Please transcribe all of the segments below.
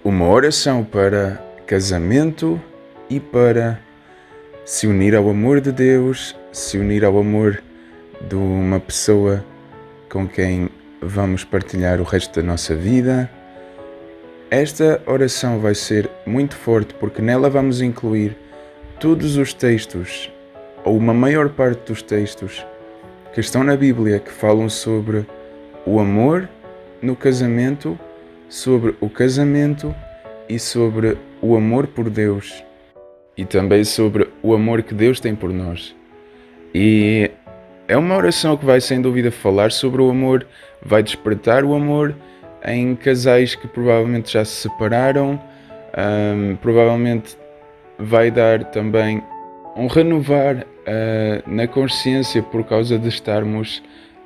Uma oração para casamento e para se unir ao amor de Deus, se unir ao amor de uma pessoa com quem vamos partilhar o resto da nossa vida. Esta oração vai ser muito forte porque nela vamos incluir todos os textos, ou uma maior parte dos textos, que estão na Bíblia, que falam sobre o amor no casamento, sobre o casamento e sobre o amor por Deus e também sobre o amor que Deus tem por nós. E é uma oração que vai sem dúvida falar sobre o amor, vai despertar o amor em casais que provavelmente já se separaram, provavelmente vai dar também um renovar na consciência por causa de estarmos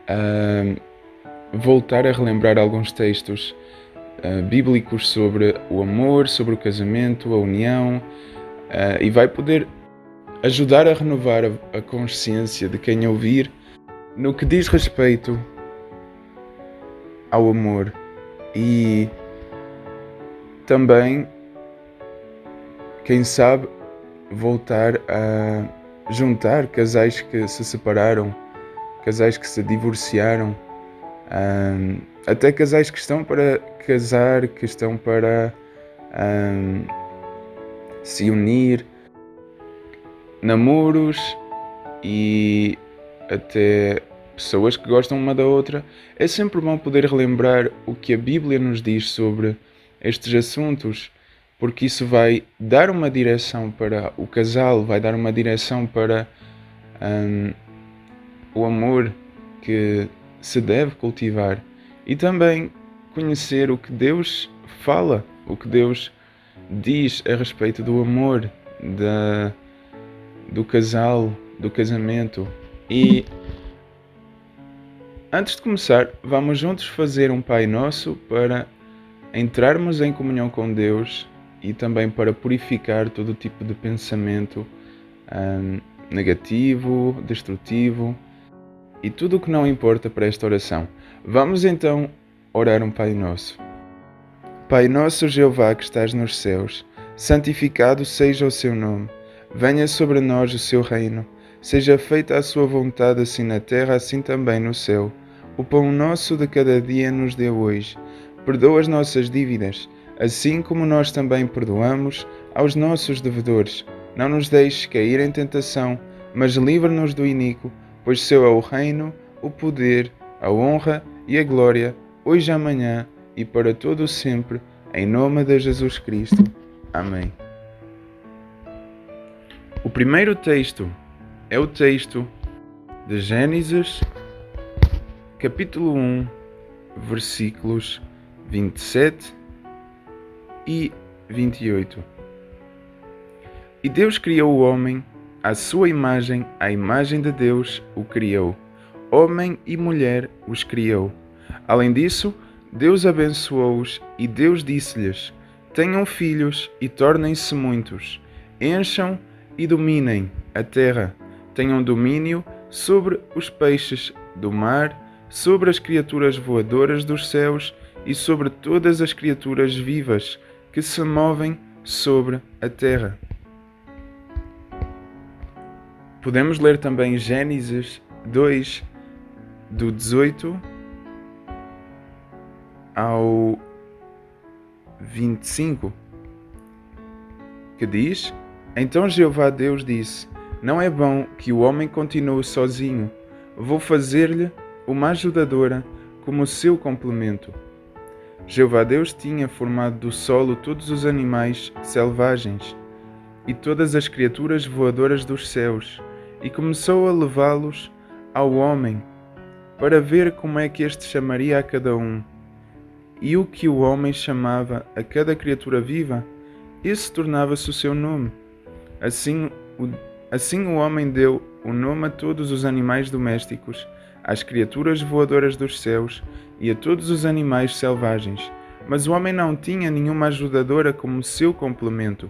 a voltar a relembrar alguns textos bíblicos sobre o amor, sobre o casamento, a união, e vai poder ajudar a renovar a consciência de quem ouvir no que diz respeito ao amor e também, quem sabe, voltar a juntar casais que se separaram, casais que se divorciaram, até casais que estão para casar, que estão para se unir, namoros e até pessoas que gostam uma da outra. É sempre bom poder relembrar o que a Bíblia nos diz sobre estes assuntos, porque isso vai dar uma direção para o casal, vai dar uma direção para o amor que se deve cultivar e também conhecer o que Deus fala, o que Deus diz a respeito do amor, do casal, do casamento. E antes de começar, vamos juntos fazer um Pai Nosso para entrarmos em comunhão com Deus e também para purificar todo tipo de pensamento negativo, destrutivo e tudo o que não importa para esta oração. Vamos então orar um Pai Nosso. Pai nosso Jeová que estás nos céus, santificado seja o seu nome. Venha sobre nós o seu reino. Seja feita a sua vontade assim na terra, assim também no céu. O pão nosso de cada dia nos dê hoje. Perdoa as nossas dívidas, assim como nós também perdoamos aos nossos devedores. Não nos deixes cair em tentação, mas livra-nos do iníquo, pois seu é o reino, o poder, a honra e a glória, hoje e amanhã e para todo o sempre, em nome de Jesus Cristo. Amém. O primeiro texto é o texto de Gênesis, capítulo 1, versículos 27 e 28. E Deus criou o homem, à sua imagem, à imagem de Deus o criou. Homem e mulher os criou. Além disso, Deus abençoou-os e Deus disse-lhes: tenham filhos e tornem-se muitos. Encham e dominem a terra. Tenham domínio sobre os peixes do mar, sobre as criaturas voadoras dos céus e sobre todas as criaturas vivas que se movem sobre a terra. Podemos ler também Gênesis 2, do 18 ao 25, que diz: Então Jeová Deus disse: não é bom que o homem continue sozinho. Vou fazer-lhe uma ajudadora como seu complemento. Jeová Deus tinha formado do solo todos os animais selvagens e todas as criaturas voadoras dos céus, e começou a levá-los ao homem, para ver como é que este chamaria a cada um. E o que o homem chamava a cada criatura viva, esse tornava-se o seu nome. Assim o homem deu o nome a todos os animais domésticos, às criaturas voadoras dos céus e a todos os animais selvagens. Mas o homem não tinha nenhuma ajudadora como seu complemento.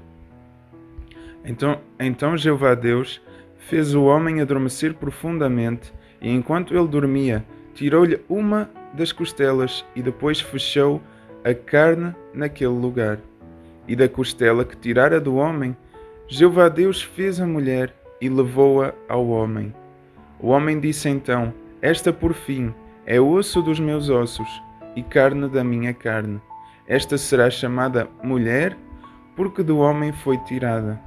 Então Jeová Deus fez o homem adormecer profundamente, e enquanto ele dormia, tirou-lhe uma das costelas e depois fechou a carne naquele lugar. e da costela que tirara do homem, Jeová Deus fez a mulher e levou-a ao homem. O homem disse então: Esta, por fim, é osso dos meus ossos e carne da minha carne. Esta será chamada mulher, porque do homem foi tirada.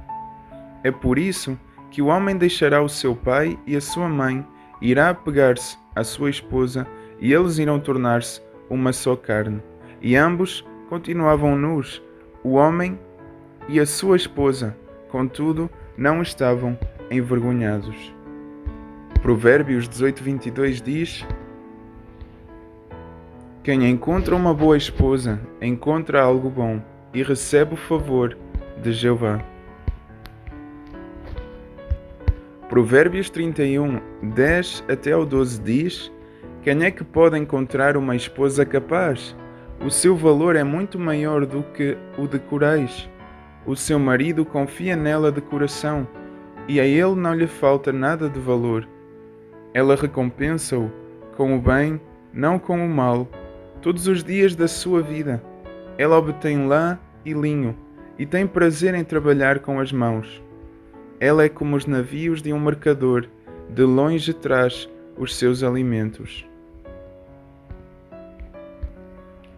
É por isso que o homem deixará o seu pai e a sua mãe, irá pegar-se à sua esposa, e eles irão tornar-se uma só carne. E ambos continuavam nus, o homem e a sua esposa, contudo, não estavam envergonhados. Provérbios 18:22 diz: Quem encontra uma boa esposa, encontra algo bom e recebe o favor de Jeová. Provérbios 31, 10 até ao 12 diz: Quem é que pode encontrar uma esposa capaz? O seu valor é muito maior do que o de corais. O seu marido confia nela de coração, e a ele não lhe falta nada de valor. Ela recompensa-o com o bem, não com o mal, todos os dias da sua vida. Ela obtém lã e linho, e tem prazer em trabalhar com as mãos. Ela é como os navios de um mercador, de longe traz os seus alimentos.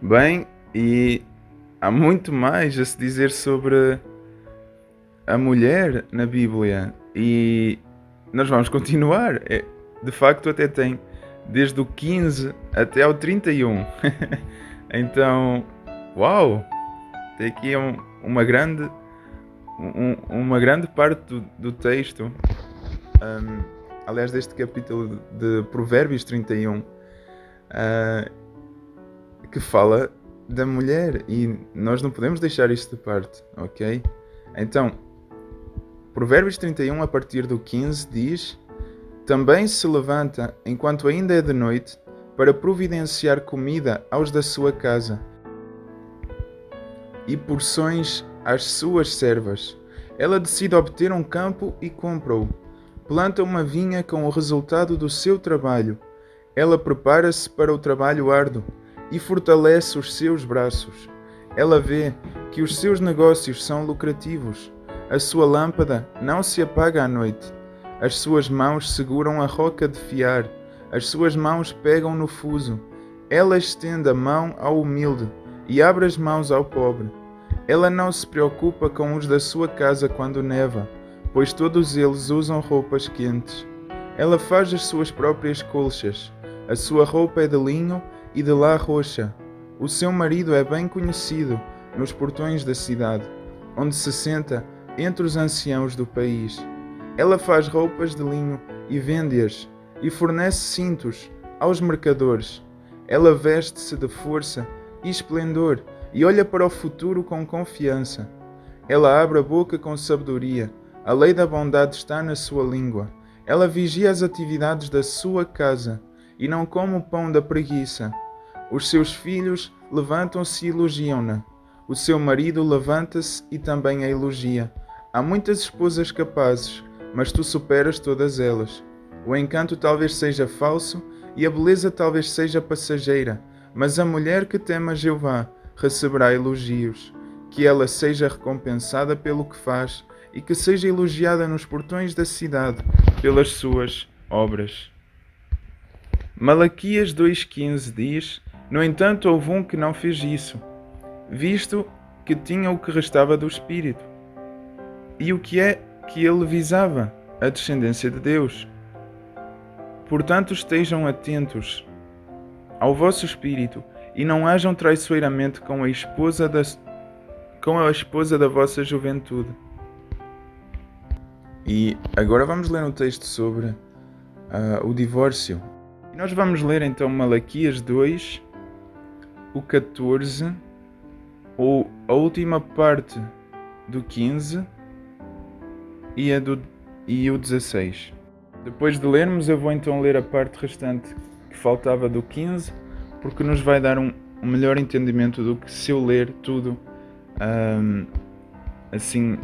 Bem, e há muito mais a se dizer sobre a mulher na Bíblia, e nós vamos continuar. De facto, até tem desde o 15 até ao 31. Então, uau! Tem aqui uma grande parte do texto, aliás, deste capítulo de Provérbios 31, que fala da mulher, e nós não podemos deixar isto de parte, ok? Então, Provérbios 31, a partir do 15, diz: Também se levanta, enquanto ainda é de noite, para providenciar comida aos da sua casa e porções às suas servas. Ela decide obter um campo e compra-o. Planta uma vinha com o resultado do seu trabalho. Ela prepara-se para o trabalho árduo e fortalece os seus braços. Ela vê que os seus negócios são lucrativos. A sua lâmpada não se apaga à noite. As suas mãos seguram a roca de fiar. As suas mãos pegam no fuso. Ela estende a mão ao humilde e abre as mãos ao pobre. Ela não se preocupa com os da sua casa quando neva, pois todos eles usam roupas quentes. Ela faz as suas próprias colchas. A sua roupa é de linho e de lã roxa. O seu marido é bem conhecido nos portões da cidade, onde se senta entre os anciãos do país. Ela faz roupas de linho e vende-as, e fornece cintos aos mercadores. Ela veste-se de força e esplendor, e olha para o futuro com confiança. Ela abre a boca com sabedoria, a lei da bondade está na sua língua. Ela vigia as atividades da sua casa, e não come o pão da preguiça. Os seus filhos levantam-se e elogiam-na. O seu marido levanta-se e também a elogia. Há muitas esposas capazes, mas tu superas todas elas. O encanto talvez seja falso, e a beleza talvez seja passageira, mas a mulher que teme a Jeová receberá elogios. Que ela seja recompensada pelo que faz e que seja elogiada nos portões da cidade pelas suas obras. Malaquias 2,15 diz: No entanto, houve um que não fez isso, visto que tinha o que restava do Espírito. E o que é que ele visava? A descendência de Deus. Portanto, estejam atentos ao vosso espírito e não hajam traiçoeiramente com a esposa da vossa juventude. E agora vamos ler um texto sobre o divórcio. E nós vamos ler então Malaquias 2, o 14, ou a última parte do 15 e o 16. Depois de lermos, eu vou então ler a parte restante que faltava do 15, porque nos vai dar um melhor entendimento do que se eu ler tudo assim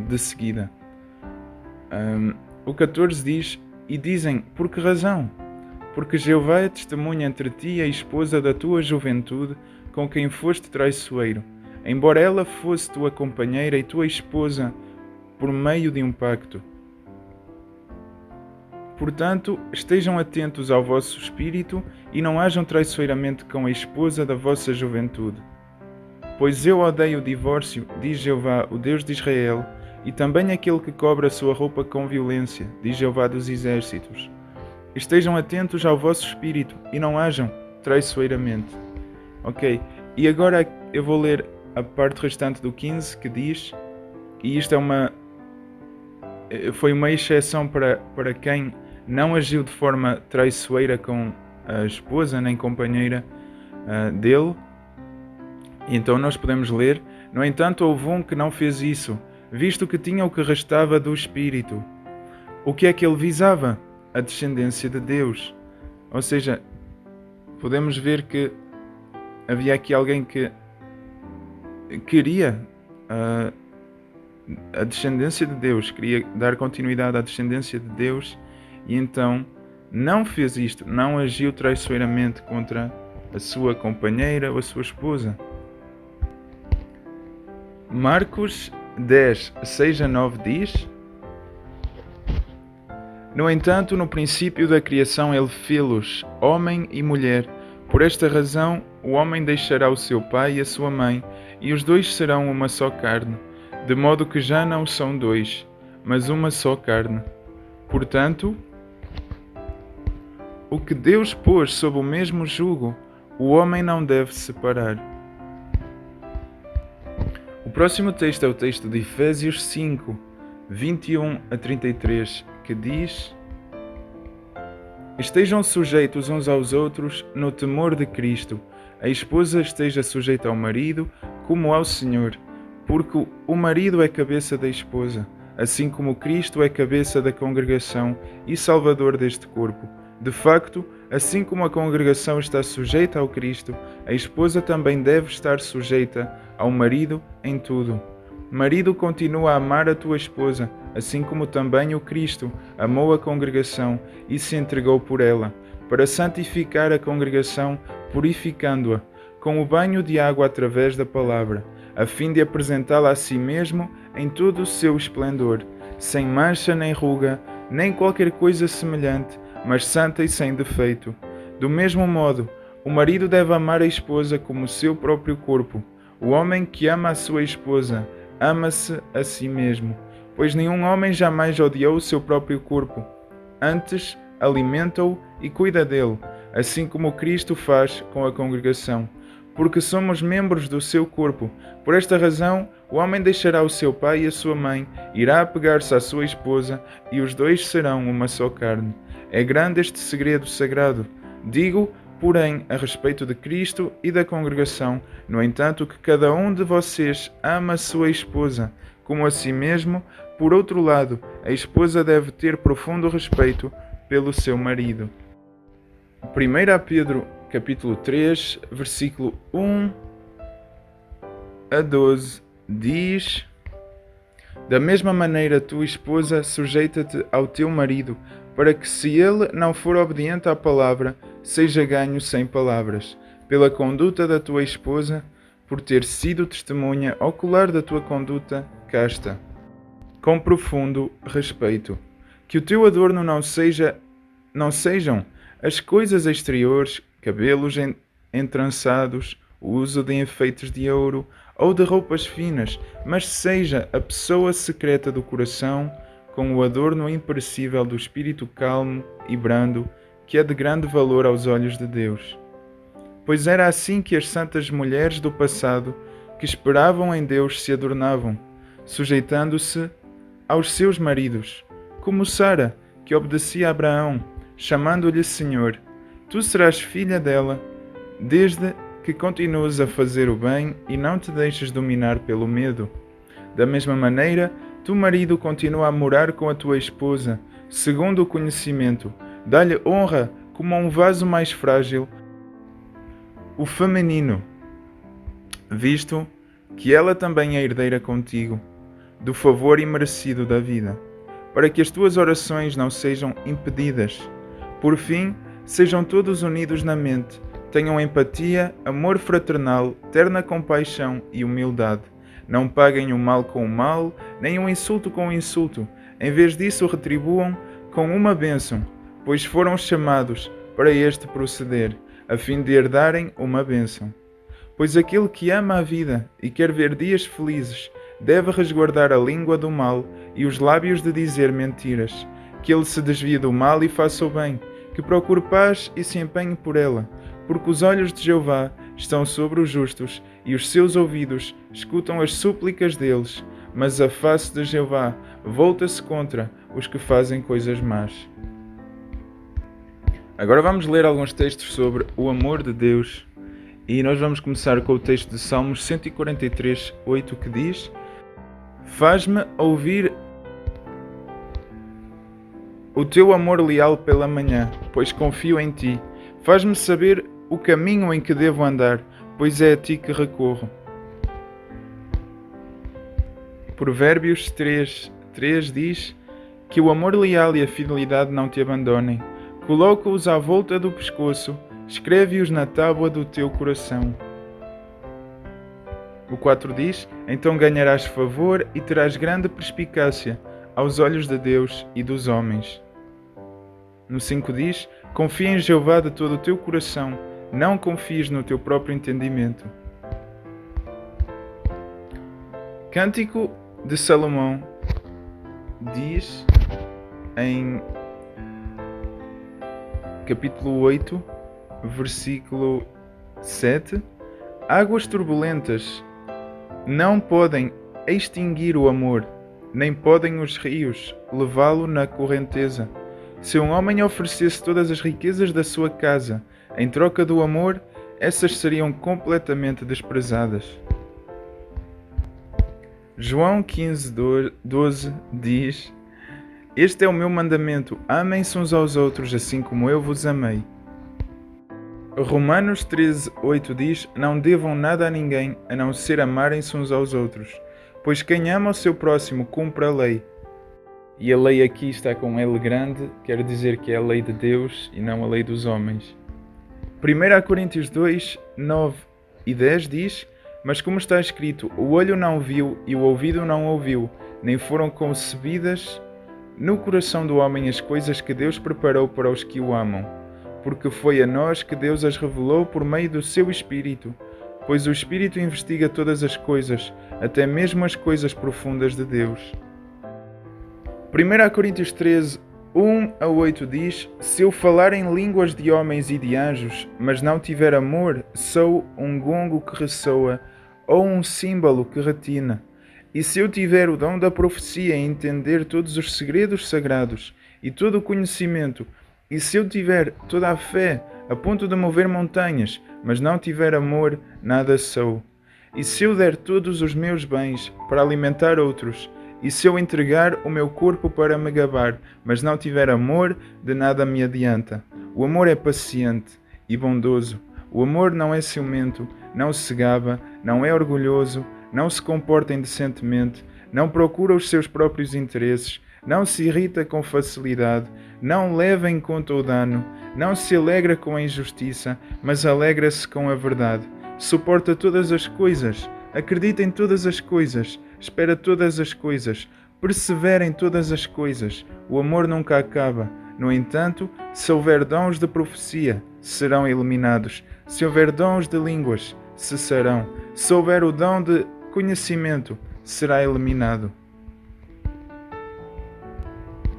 de seguida. O 14 diz: E dizem, por que razão? Porque Jeová é testemunha entre ti e a esposa da tua juventude, com quem foste traiçoeiro. embora ela fosse tua companheira e tua esposa por meio de um pacto. Portanto, estejam atentos ao vosso espírito e não hajam traiçoeiramente com a esposa da vossa juventude. Pois eu odeio o divórcio, diz Jeová, o Deus de Israel, e também aquele que cobre a sua roupa com violência, diz Jeová dos exércitos. Estejam atentos ao vosso espírito e não hajam traiçoeiramente. Ok, e agora eu vou ler a parte restante do 15 que diz, e isto foi uma exceção para quem não agiu de forma traiçoeira com a esposa nem companheira dele. Então nós podemos ler: no entanto houve um que não fez isso, visto que tinha o que restava do Espírito. O que é que ele visava? A descendência de Deus. Ou seja, podemos ver que havia aqui alguém que queria a descendência de Deus, queria dar continuidade à descendência de Deus, e então não fez isto, não agiu traiçoeiramente contra a sua companheira ou a sua esposa. Marcos 10, 6 a 9 diz: No entanto, no princípio da criação ele fê-los, homem e mulher. Por esta razão, o homem deixará o seu pai e a sua mãe, e os dois serão uma só carne, de modo que já não são dois, mas uma só carne. Portanto, o que Deus pôs sob o mesmo jugo, o homem não deve separar. O próximo texto é o texto de Efésios 5, 21 a 33, que diz: Estejam sujeitos uns aos outros no temor de Cristo. A esposa esteja sujeita ao marido, como ao Senhor, porque o marido é cabeça da esposa, assim como Cristo é cabeça da congregação e salvador deste corpo. De facto, assim como a congregação está sujeita ao Cristo, a esposa também deve estar sujeita ao marido em tudo. Marido, continua a amar a tua esposa, assim como também o Cristo amou a congregação e se entregou por ela, para santificar a congregação, purificando-a com o banho de água através da palavra, a fim de apresentá-la a si mesmo em todo o seu esplendor, sem mancha nem ruga, nem qualquer coisa semelhante, mas santa e sem defeito. Do mesmo modo, o marido deve amar a esposa como o seu próprio corpo. O homem que ama a sua esposa, ama-se a si mesmo, pois nenhum homem jamais odiou o seu próprio corpo. Antes, alimenta-o e cuida dele, assim como Cristo faz com a congregação, porque somos membros do seu corpo. Por esta razão, o homem deixará o seu pai e a sua mãe, irá apegar-se à sua esposa, e os dois serão uma só carne. É grande este segredo sagrado. Digo, porém, a respeito de Cristo e da congregação, no entanto, que cada um de vocês ama a sua esposa, como a si mesmo. Por outro lado, a esposa deve ter profundo respeito pelo seu marido. 1 Pedro, capítulo 3, versículo 1 a 12, diz: Da mesma maneira, tua esposa, sujeita-te ao teu marido, para que, se ele não for obediente à palavra, seja ganho sem palavras, pela conduta da tua esposa, por ter sido testemunha ocular da tua conduta casta, com profundo respeito. Que o teu adorno não sejam as coisas exteriores, cabelos entrançados, o uso de enfeites de ouro ou de roupas finas, mas seja a pessoa secreta do coração, com o adorno imperecível do espírito calmo e brando, que é de grande valor aos olhos de Deus. Pois era assim que as santas mulheres do passado, que esperavam em Deus, se adornavam, sujeitando-se aos seus maridos, como Sara, que obedecia a Abraão, chamando-lhe Senhor. Tu serás filha dela, desde que continues a fazer o bem e não te deixes dominar pelo medo. Da mesma maneira, tu, marido, continua a morar com a tua esposa, segundo o conhecimento. Dá-lhe honra como a um vaso mais frágil, o feminino, visto que ela também é herdeira contigo, do favor imerecido da vida, para que as tuas orações não sejam impedidas. Por fim, sejam todos unidos na mente, tenham empatia, amor fraternal, terna compaixão e humildade. Não paguem o mal com o mal, nem o insulto com o insulto. Em vez disso, retribuam com uma bênção, pois foram chamados para este proceder, a fim de herdarem uma bênção. Pois aquele que ama a vida e quer ver dias felizes, deve resguardar a língua do mal e os lábios de dizer mentiras. Que ele se desvie do mal e faça o bem, que procure paz e se empenhe por ela, porque os olhos de Jeová estão sobre os justos e os seus ouvidos escutam as súplicas deles, mas a face de Jeová volta-se contra os que fazem coisas más. Agora vamos ler alguns textos sobre o amor de Deus e nós vamos começar com o texto de Salmos 143, 8, que diz: Faz-me ouvir o teu amor leal pela manhã, pois confio em ti. Faz-me saber o caminho em que devo andar, pois é a ti que recorro. Provérbios 3 diz que o amor leal e a fidelidade não te abandonem. Coloca-os à volta do pescoço, escreve-os na tábua do teu coração. O 4 diz: Então ganharás favor e terás grande perspicácia aos olhos de Deus e dos homens. No 5 diz: Confia em Jeová de todo o teu coração, não confies no teu próprio entendimento. Cântico de Salomão diz em capítulo 8, versículo 7: Águas turbulentas não podem extinguir o amor, nem podem os rios levá-lo na correnteza. Se um homem oferecesse todas as riquezas da sua casa em troca do amor, essas seriam completamente desprezadas. João 15:12 diz: Este é o meu mandamento, amem-se uns aos outros assim como eu vos amei. Romanos 13:8 diz: Não devam nada a ninguém a não ser amarem-se uns aos outros, pois quem ama o seu próximo cumpre a lei. E a lei aqui está com L grande, quer dizer que é a lei de Deus e não a lei dos homens. 1 Coríntios 2, 9 e 10 diz: Mas como está escrito, o olho não viu e o ouvido não ouviu, nem foram concebidas no coração do homem as coisas que Deus preparou para os que o amam, porque foi a nós que Deus as revelou por meio do seu Espírito, pois o Espírito investiga todas as coisas, até mesmo as coisas profundas de Deus. 1 Coríntios 13, 1 a 8 diz: Se eu falar em línguas de homens e de anjos, mas não tiver amor, sou um gongo que ressoa, ou um símbolo que retina. E se eu tiver o dom da profecia e entender todos os segredos sagrados e todo o conhecimento, e se eu tiver toda a fé a ponto de mover montanhas, mas não tiver amor, nada sou. E se eu der todos os meus bens para alimentar outros, e se eu entregar o meu corpo para me gabar, mas não tiver amor, de nada me adianta. O amor é paciente e bondoso. O amor não é ciumento, não se gaba, não é orgulhoso, não se comporta indecentemente, não procura os seus próprios interesses, não se irrita com facilidade, não leva em conta o dano, não se alegra com a injustiça, mas alegra-se com a verdade. Suporta todas as coisas, acredita em todas as coisas, espera todas as coisas, persevera em todas as coisas. O amor nunca acaba. No entanto, se houver dons de profecia, serão eliminados. Se houver dons de línguas, cessarão. Se houver o dom de conhecimento, será eliminado.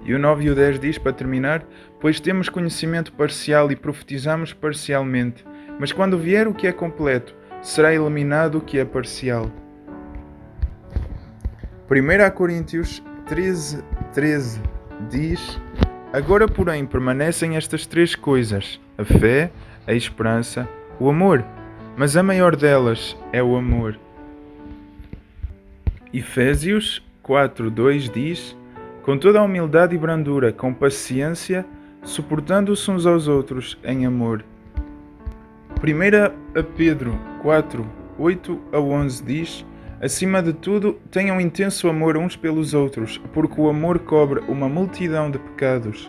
E o 9 e o 10 diz, para terminar: Pois temos conhecimento parcial e profetizamos parcialmente, mas quando vier o que é completo, será eliminado o que é parcial. 1 Coríntios 13 diz: Agora, porém, permanecem estas três coisas: a fé, a esperança, o amor. Mas a maior delas é o amor. Efésios 4:2 diz: Com toda a humildade e brandura, com paciência, suportando-se uns aos outros em amor. 1 Pedro 4:8 a 11 diz: Acima de tudo, tenham intenso amor uns pelos outros, porque o amor cobre uma multidão de pecados.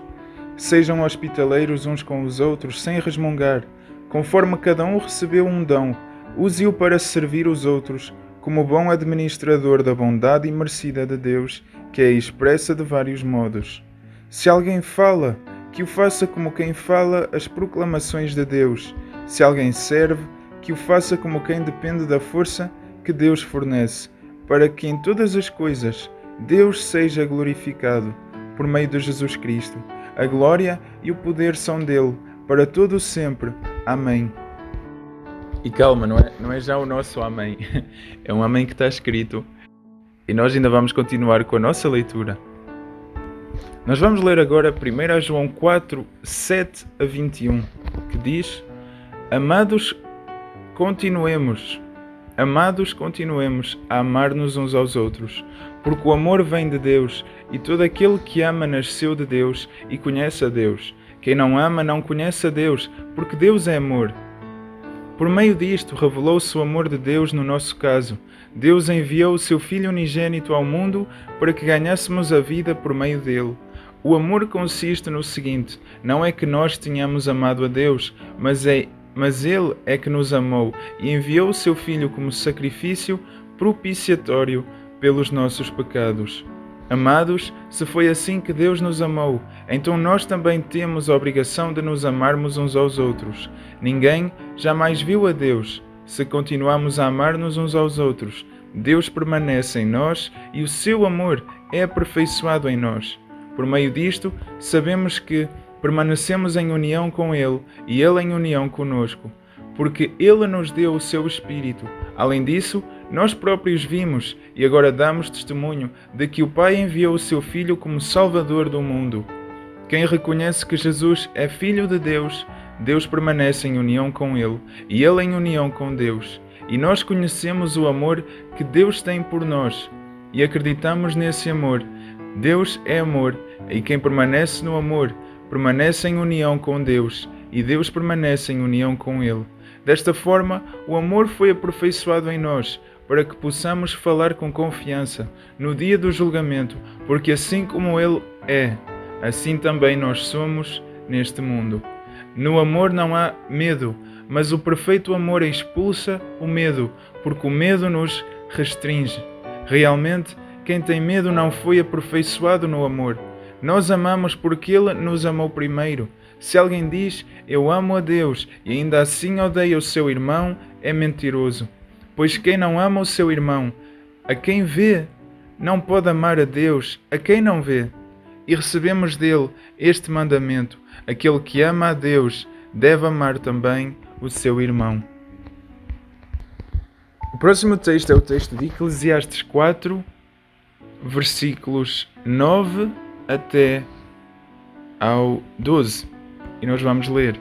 Sejam hospitaleiros uns com os outros, sem resmungar. Conforme cada um recebeu um dom, use-o para servir os outros, como bom administrador da bondade imerecida de Deus, que é expressa de vários modos. Se alguém fala, que o faça como quem fala as proclamações de Deus. Se alguém serve, que o faça como quem depende da força que Deus fornece, para que em todas as coisas Deus seja glorificado, por meio de Jesus Cristo. A glória e o poder são dele, para todo o sempre. Amém. E calma, não é já o nosso amém. É um amém que está escrito. E nós ainda vamos continuar com a nossa leitura. Nós vamos ler agora 1 João 4, 7 a 21, que diz: Amados, continuemos a amar-nos uns aos outros, porque o amor vem de Deus, e todo aquele que ama nasceu de Deus e conhece a Deus. Quem não ama não conhece a Deus, porque Deus é amor. Por meio disto revelou-se o amor de Deus no nosso caso. Deus enviou o seu Filho unigênito ao mundo para que ganhássemos a vida por meio dele. O amor consiste no seguinte: não é que nós tenhamos amado a Deus, mas Ele é que nos amou e enviou o seu Filho como sacrifício propiciatório pelos nossos pecados. Amados, se foi assim que Deus nos amou, então nós também temos a obrigação de nos amarmos uns aos outros. Ninguém jamais viu a Deus. Se continuamos a amar-nos uns aos outros, Deus permanece em nós e o seu amor é aperfeiçoado em nós. Por meio disto, sabemos que permanecemos em união com Ele e Ele em união conosco, porque Ele nos deu o seu Espírito. Além disso, nós próprios vimos e agora damos testemunho de que o Pai enviou o seu Filho como Salvador do mundo. Quem reconhece que Jesus é Filho de Deus, Deus permanece em união com Ele e Ele em união com Deus. E nós conhecemos o amor que Deus tem por nós e acreditamos nesse amor. Deus é amor, e quem permanece no amor permanece em união com Deus, e Deus permanece em união com Ele. Desta forma, o amor foi aperfeiçoado em nós, para que possamos falar com confiança no dia do julgamento, porque assim como Ele é, assim também nós somos neste mundo. No amor não há medo, mas o perfeito amor expulsa o medo, porque o medo nos restringe. Realmente, quem tem medo não foi aperfeiçoado no amor. Nós amamos porque Ele nos amou primeiro. Se alguém diz, eu amo a Deus, e ainda assim odeia o seu irmão, é mentiroso. Pois quem não ama o seu irmão, a quem vê, não pode amar a Deus, a quem não vê. E recebemos dele este mandamento: aquele que ama a Deus deve amar também o seu irmão. O próximo texto é o texto de Eclesiastes 4, versículos 9 até ao 12. E nós vamos ler: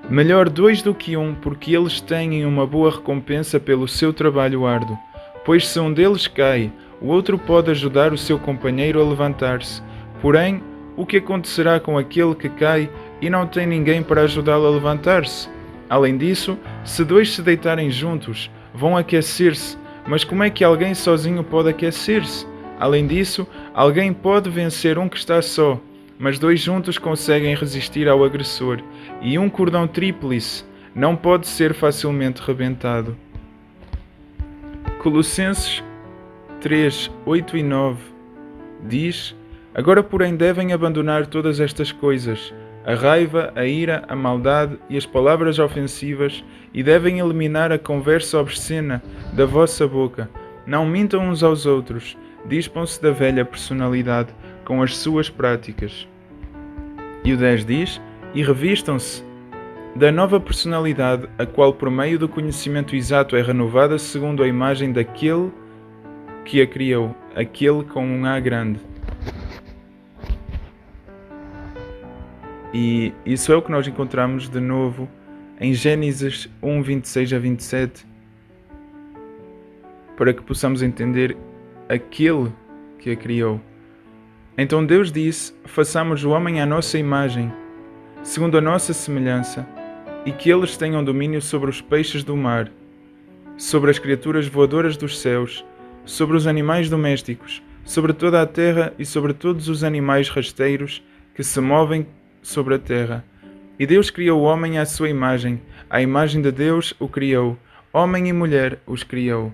Melhor dois do que um, porque eles têm uma boa recompensa pelo seu trabalho árduo. Pois se um deles cai, o outro pode ajudar o seu companheiro a levantar-se. Porém, o que acontecerá com aquele que cai e não tem ninguém para ajudá-lo a levantar-se? Além disso, se dois se deitarem juntos, vão aquecer-se. Mas como é que alguém sozinho pode aquecer-se? Além disso, alguém pode vencer um que está só, mas dois juntos conseguem resistir ao agressor, e um cordão tríplice não pode ser facilmente rebentado. Colossenses 3, 8 e 9 diz: Agora, porém, devem abandonar todas estas coisas, a raiva, a ira, a maldade e as palavras ofensivas, e devem eliminar a conversa obscena da vossa boca. Não mintam uns aos outros, dispam-se da velha personalidade com as suas práticas. E o 10 diz: E revistam-se da nova personalidade, a qual por meio do conhecimento exato é renovada segundo a imagem daquele que a criou, aquele com um A grande. E isso é o que nós encontramos de novo em Gênesis 1, 26 a 27, para que possamos entender aquele que a criou. Então Deus disse: façamos o homem à nossa imagem, segundo a nossa semelhança, e que eles tenham domínio sobre os peixes do mar, sobre as criaturas voadoras dos céus, sobre os animais domésticos, sobre toda a terra e sobre todos os animais rasteiros que se movem sobre a terra. E Deus criou o homem à sua imagem, à imagem de Deus o criou, homem e mulher os criou.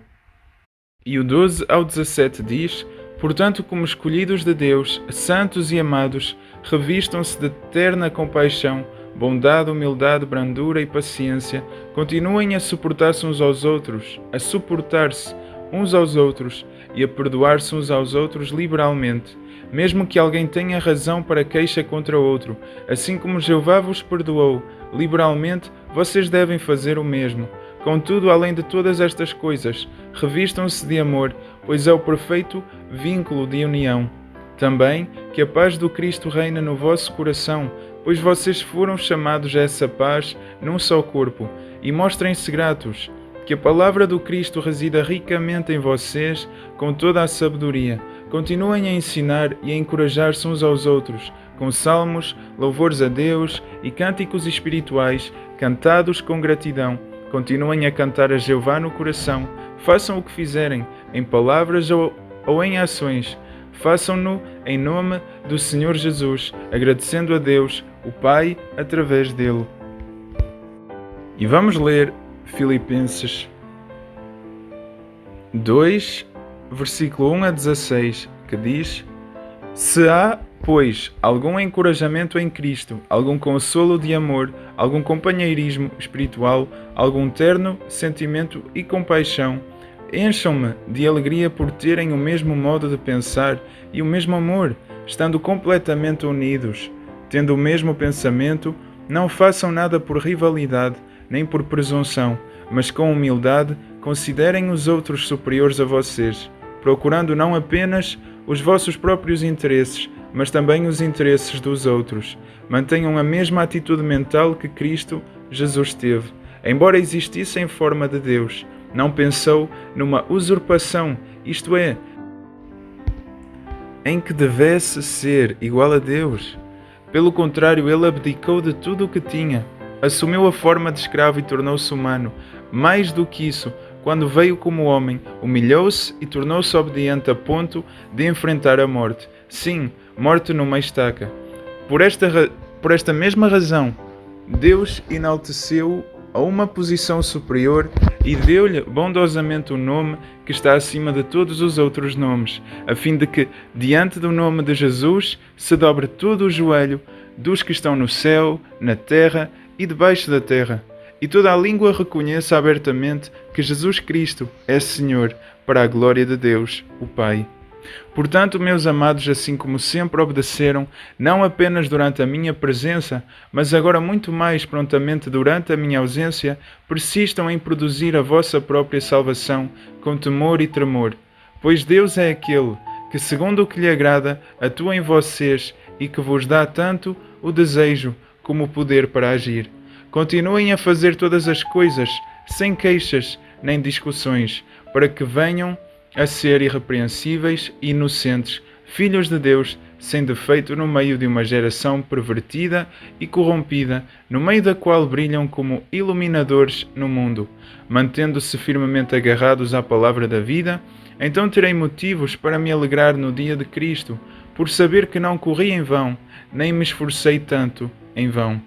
E o 12 ao 17 diz: Portanto, como escolhidos de Deus, santos e amados, revistam-se de terna compaixão, bondade, humildade, brandura e paciência, continuem a suportar-se uns aos outros, a suportar-se uns aos outros e a perdoar-se uns aos outros liberalmente, mesmo que alguém tenha razão para queixa contra outro, assim como Jeová vos perdoou liberalmente, vocês devem fazer o mesmo. Contudo, além de todas estas coisas, revistam-se de amor, pois é o perfeito vínculo de união. Também que a paz do Cristo reina no vosso coração, pois vocês foram chamados a essa paz num só corpo, e mostrem-se gratos. Que a palavra do Cristo resida ricamente em vocês, com toda a sabedoria. Continuem a ensinar e a encorajar-se uns aos outros, com salmos, louvores a Deus e cânticos espirituais, cantados com gratidão. Continuem a cantar a Jeová no coração, façam o que fizerem, em palavras ou em ações. Façam-no em nome do Senhor Jesus, agradecendo a Deus, o Pai, através dele. E vamos ler Filipenses 2, versículo 1 a 16, que diz: Se há, pois, algum encorajamento em Cristo, algum consolo de amor, algum companheirismo espiritual, algum terno sentimento e compaixão, encham-me de alegria por terem o mesmo modo de pensar e o mesmo amor, estando completamente unidos. Tendo o mesmo pensamento, não façam nada por rivalidade, nem por presunção, mas com humildade considerem os outros superiores a vocês, procurando não apenas os vossos próprios interesses, mas também os interesses dos outros. Mantenham a mesma atitude mental que Cristo Jesus teve. Embora existisse em forma de Deus, não pensou numa usurpação, isto é, em que devesse ser igual a Deus. Pelo contrário, ele abdicou de tudo o que tinha, assumiu a forma de escravo e tornou-se humano. Mais do que isso, quando veio como homem, humilhou-se e tornou-se obediente a ponto de enfrentar a morte. Sim, morte numa estaca. Por esta mesma razão, Deus enalteceu-o a uma posição superior e deu-lhe bondosamente o nome que está acima de todos os outros nomes, a fim de que, diante do nome de Jesus, se dobre todo o joelho dos que estão no céu, na terra e debaixo da terra, e toda a língua reconheça abertamente que Jesus Cristo é Senhor, para a glória de Deus, o Pai. Portanto, meus amados, assim como sempre obedeceram, não apenas durante a minha presença, mas agora muito mais prontamente durante a minha ausência, persistam em produzir a vossa própria salvação com temor e tremor. Pois Deus é aquele que, segundo o que lhe agrada, atua em vocês e que vos dá tanto o desejo como o poder para agir. Continuem a fazer todas as coisas, sem queixas nem discussões, para que venham a ser irrepreensíveis e inocentes, filhos de Deus, sem defeito no meio de uma geração pervertida e corrompida, no meio da qual brilham como iluminadores no mundo. Mantendo-se firmemente agarrados à palavra da vida, então terei motivos para me alegrar no dia de Cristo, por saber que não corri em vão, nem me esforcei tanto em vão.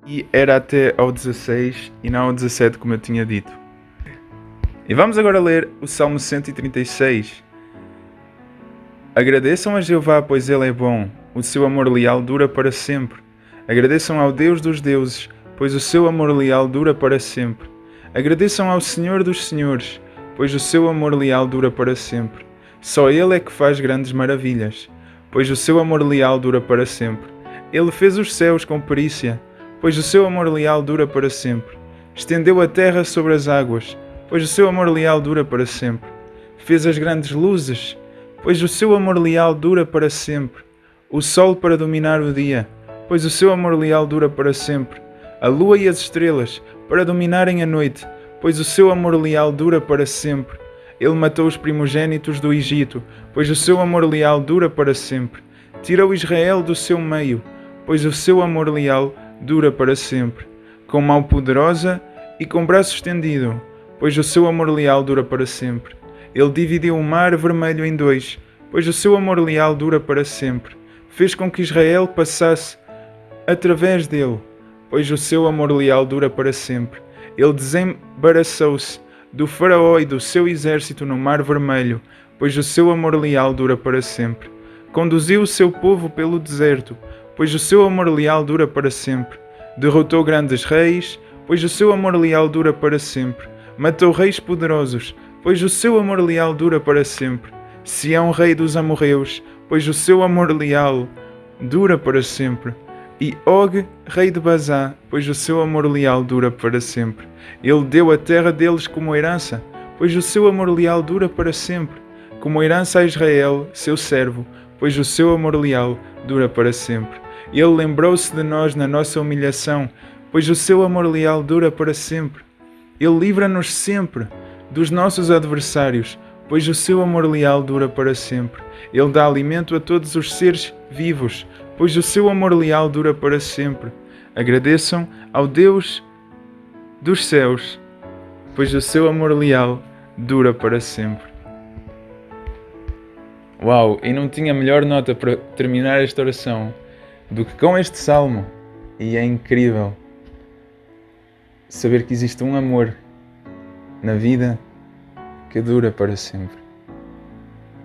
E era até ao 16 e não ao 17, como eu tinha dito. E vamos agora ler o Salmo 136. Agradeçam a Jeová, pois ele é bom, o seu amor leal dura para sempre. Agradeçam ao Deus dos deuses, pois o seu amor leal dura para sempre. Agradeçam ao Senhor dos senhores, pois o seu amor leal dura para sempre. Só ele é que faz grandes maravilhas, pois o seu amor leal dura para sempre. Ele fez os céus com perícia, pois o seu amor leal dura para sempre. Estendeu a terra sobre as águas, pois o seu amor leal dura para sempre. Fez as grandes luzes, pois o seu amor leal dura para sempre. O sol para dominar o dia, pois o seu amor leal dura para sempre. A lua e as estrelas para dominarem a noite, pois o seu amor leal dura para sempre. Ele matou os primogênitos do Egito, pois o seu amor leal dura para sempre. Tirou Israel do seu meio, pois o seu amor leal dura para sempre. Com mão poderosa e com braço estendido, pois o seu amor leal dura para sempre. Ele dividiu o mar vermelho em dois, pois o seu amor leal dura para sempre. Fez com que Israel passasse através dele, pois o seu amor leal dura para sempre. Ele desembaraçou-se do faraó e do seu exército no Mar Vermelho, pois o seu amor leal dura para sempre. Conduziu o seu povo pelo deserto, pois o seu amor leal dura para sempre. Derrotou grandes reis, pois o seu amor leal dura para sempre. Matou reis poderosos, pois o seu amor leal dura para sempre. Sião, rei dos amorreus, pois o seu amor leal dura para sempre. E Og, rei de Bazã, pois o seu amor leal dura para sempre. Ele deu a terra deles como herança, pois o seu amor leal dura para sempre. Como herança a Israel, seu servo, pois o seu amor leal dura para sempre. Ele lembrou-se de nós na nossa humilhação, pois o seu amor leal dura para sempre. Ele livra-nos sempre dos nossos adversários, pois o seu amor leal dura para sempre. Ele dá alimento a todos os seres vivos, pois o seu amor leal dura para sempre. Agradeçam ao Deus dos céus, pois o seu amor leal dura para sempre. Uau, e não tinha melhor nota para terminar esta oração do que com este salmo. E é incrível saber que existe um amor na vida que dura para sempre.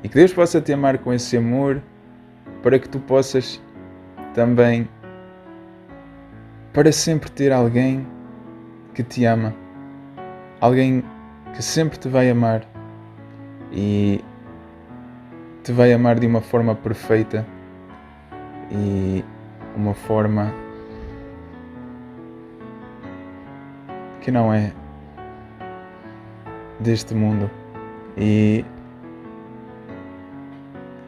E que Deus possa te amar com esse amor para que tu possas também para sempre ter alguém que te ama. Alguém que sempre te vai amar e te vai amar de uma forma perfeita e uma forma que não é deste mundo. E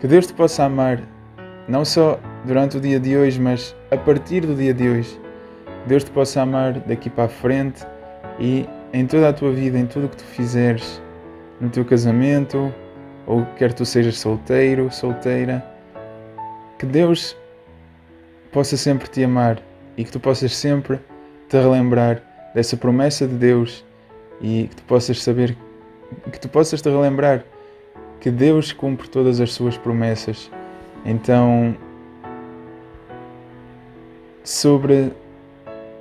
que Deus te possa amar não só durante o dia de hoje, mas a partir do dia de hoje. Deus te possa amar daqui para a frente e em toda a tua vida, em tudo o que tu fizeres, no teu casamento, ou quer tu sejas solteiro, solteira, que Deus possa sempre te amar e que tu possas sempre te relembrar dessa promessa de Deus e que tu possas saber, que tu possas te relembrar que Deus cumpre todas as suas promessas. Então, sobre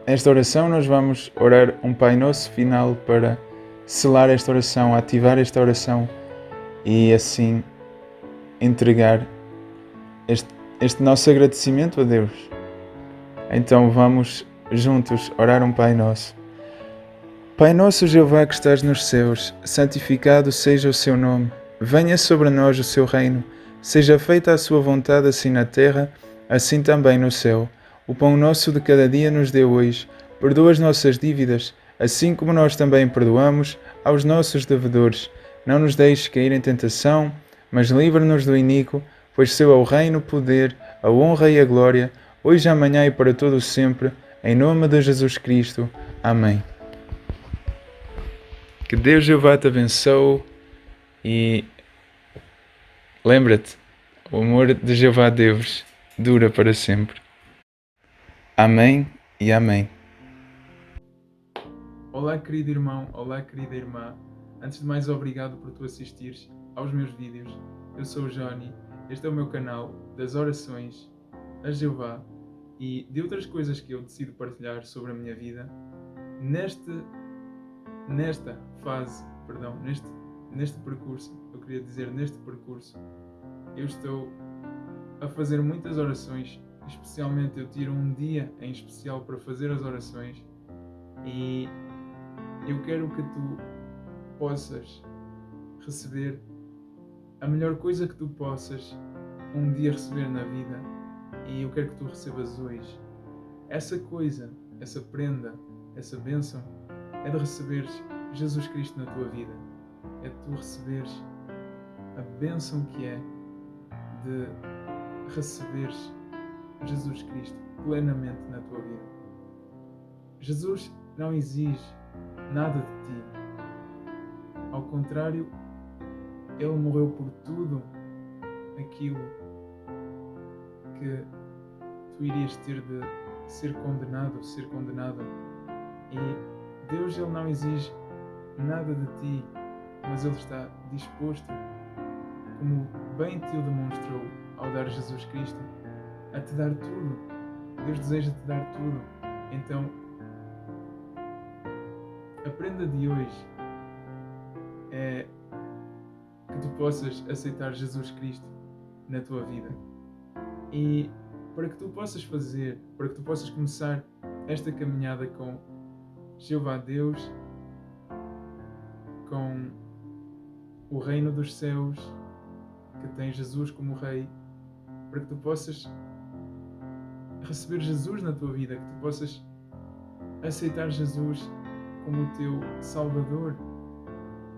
esta oração, nós vamos orar um Pai Nosso final para selar esta oração, ativar esta oração e assim entregar este nosso agradecimento a Deus. Então vamos juntos orar um Pai Nosso. Pai nosso Jeová que estás nos céus, santificado seja o seu nome. Venha sobre nós o seu reino. Seja feita a sua vontade assim na terra, assim também no céu. O pão nosso de cada dia nos dê hoje. Perdoa as nossas dívidas, assim como nós também perdoamos aos nossos devedores. Não nos deixes cair em tentação, mas livra-nos do iníquo, pois seu é o reino, o poder, a honra e a glória, hoje, amanhã e para todo o sempre, em nome de Jesus Cristo. Amém. Que Deus Jeová te abençoe e lembra-te, o amor de Jeová Deus dura para sempre. Amém e amém. Olá querido irmão, olá querida irmã. Antes de mais, obrigado por tu assistires aos meus vídeos. Eu sou o Johnny, este é o meu canal das orações a Jeová e de outras coisas que eu decido partilhar sobre a minha vida. Neste percurso, eu queria dizer neste percurso, eu estou a fazer muitas orações, especialmente eu tiro um dia em especial para fazer as orações e eu quero que tu possas receber a melhor coisa que tu possas um dia receber na vida e eu quero que tu recebas hoje. Essa coisa, essa prenda, essa bênção é de receberes Jesus Cristo na tua vida. É de tu receberes a bênção que é de receberes Jesus Cristo plenamente na tua vida. Jesus não exige nada de ti. Ao contrário, Ele morreu por tudo aquilo que tu irias ter de ser condenado, ser condenada. E Deus, Ele não exige nada de ti, mas Ele está disposto, como bem te o demonstrou ao dar Jesus Cristo, a te dar tudo. Deus deseja te dar tudo. Então, a prenda de hoje é que tu possas aceitar Jesus Cristo na tua vida. E para que tu possas começar esta caminhada com Jeová Deus, com o reino dos céus, que tem Jesus como Rei, para que tu possas receber Jesus na tua vida, que tu possas aceitar Jesus como o teu Salvador,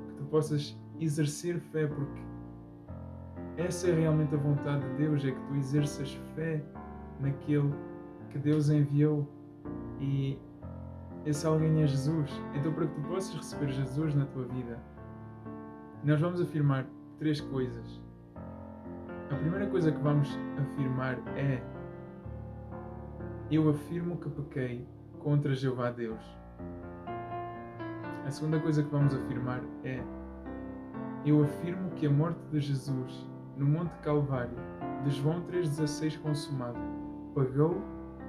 que tu possas exercer fé, porque essa é realmente a vontade de Deus, é que tu exerças fé naquele que Deus enviou, e esse alguém é Jesus. Então, para que tu possas receber Jesus na tua vida, nós vamos afirmar 3 coisas. A primeira coisa que vamos afirmar é: eu afirmo que pequei contra Jeová Deus. A segunda coisa que vamos afirmar é: eu afirmo que a morte de Jesus no Monte Calvário, de João 3,16 consumado, pagou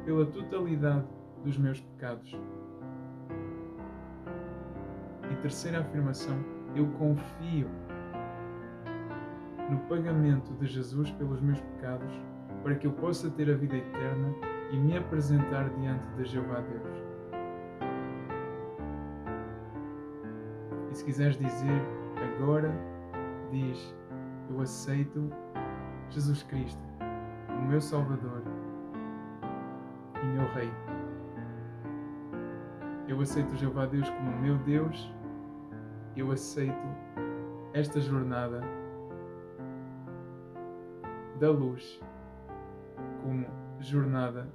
pela totalidade dos meus pecados. E terceira afirmação: eu confio no pagamento de Jesus pelos meus pecados, para que eu possa ter a vida eterna e me apresentar diante de Jeová Deus. E se quiseres dizer agora, diz: eu aceito Jesus Cristo, o meu Salvador e meu Rei. Eu aceito Jeová Deus como meu Deus. Eu aceito esta jornada da luz como jornada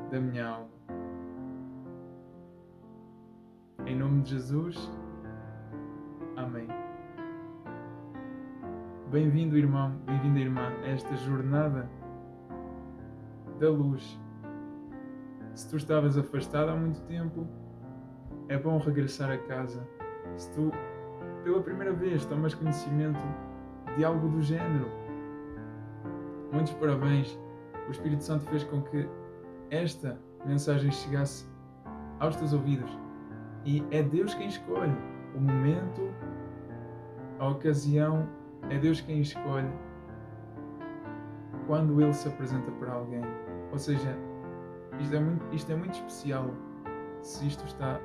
da minha alma. Em nome de Jesus, amém. Bem-vindo, irmão, bem-vinda, irmã, a esta jornada da luz. Se tu estavas afastado há muito tempo, é bom regressar a casa. Se tu, pela primeira vez, tomas conhecimento de algo do género, muitos parabéns. O Espírito Santo fez com que esta mensagem chegasse aos teus ouvidos. E é Deus quem escolhe o momento, a ocasião, é Deus quem escolhe quando Ele se apresenta para alguém. Ou seja, isto é muito especial se isto está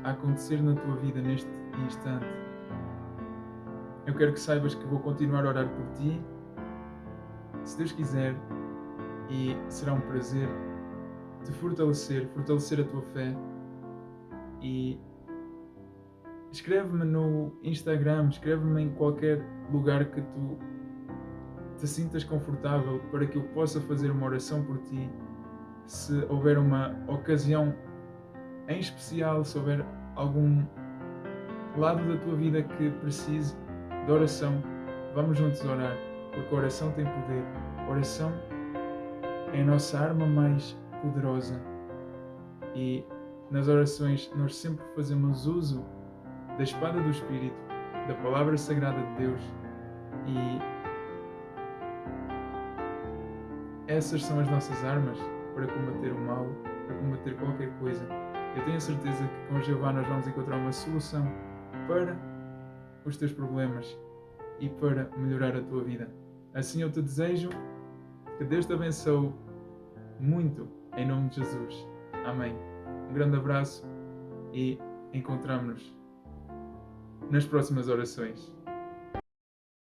a acontecer na tua vida neste instante. Eu quero que saibas que vou continuar a orar por ti, se Deus quiser, e será um prazer te fortalecer a tua fé. E escreve-me no Instagram, escreve-me em qualquer lugar que tu te sintas confortável, para que eu possa fazer uma oração por ti. Se houver uma ocasião em especial, se houver algum lado da tua vida que precise de oração, vamos juntos orar, porque a oração tem poder. A oração é a nossa arma mais poderosa, e nas orações nós sempre fazemos uso da espada do Espírito, da palavra sagrada de Deus, e essas são as nossas armas para combater o mal, para combater qualquer coisa. Eu tenho a certeza que com Jeová nós vamos encontrar uma solução para os teus problemas e para melhorar a tua vida. Assim eu te desejo, que Deus te abençoe muito, em nome de Jesus. Amém. Um grande abraço e encontramos-nos nas próximas orações.